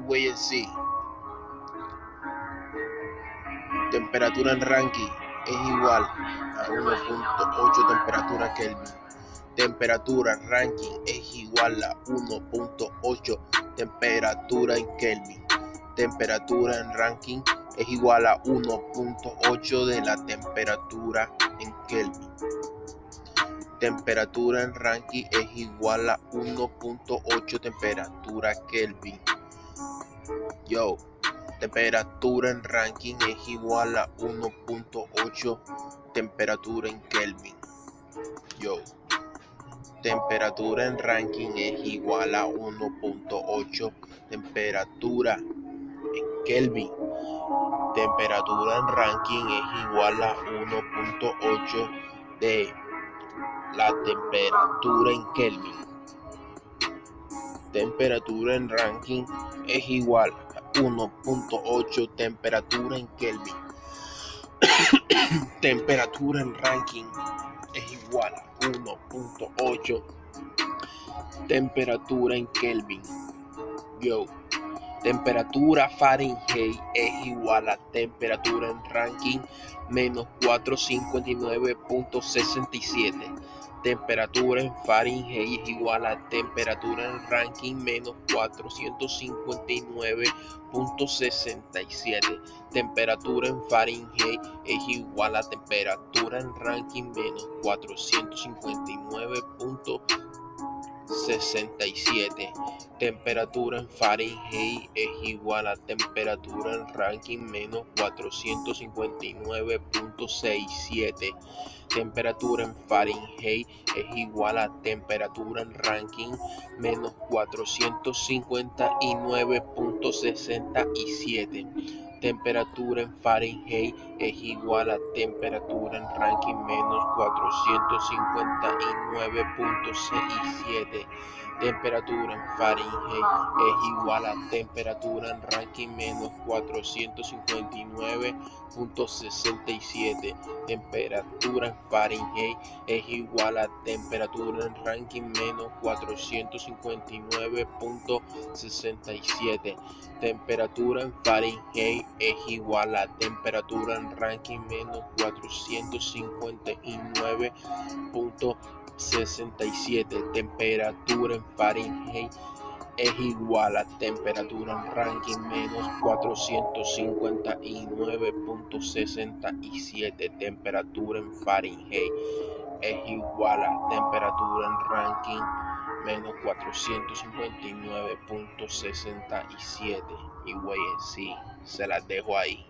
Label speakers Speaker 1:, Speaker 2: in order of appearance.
Speaker 1: wait and see. Temperatura en Rankine es igual a 1.8 temperatura Kelvin. Temperatura en Rankine es igual a 1.8 temperatura en Kelvin. Temperatura en Rankine es igual a 1.8 de la temperatura en Kelvin. Temperatura en Rankine es igual a 1.8 temperatura Kelvin. Yo, temperatura en Rankine es igual a 1.8 temperatura en Kelvin. Yo, temperatura en Rankine es igual a 1.8 temperatura en Kelvin. Temperatura en Rankine es igual a 1.8 de la temperatura en Kelvin. Temperatura en Rankine es igual a 1.8 temperatura en Kelvin. Temperatura en Rankine es igual a 1.8 temperatura en Kelvin. Yo, temperatura Fahrenheit es igual a temperatura en Rankine menos 459.67. Temperatura en Fahrenheit es igual a temperatura en Rankine menos 459.67. Temperatura en Fahrenheit es igual a temperatura en Rankine menos 459.67. Temperatura en Fahrenheit es igual a temperatura en Rankine menos 459.67. Temperatura en Fahrenheit es igual a temperatura en Rankine menos 459.67. Temperatura en Fahrenheit es igual a temperatura en Rankine menos 459.67. Temperatura en Fahrenheit es igual a temperatura en Rankine menos 459.67. Temperatura en Fahrenheit es igual a temperatura en Rankine menos 459.67. Temperatura en Fahrenheit es igual a temperatura en Rankine menos 459.67. Temperatura en Fahrenheit es igual a temperatura en Rankine menos 459.67. Temperatura en Fahrenheit es igual a temperatura en Rankine menos 459.67. Y güey, sí, se las dejo ahí.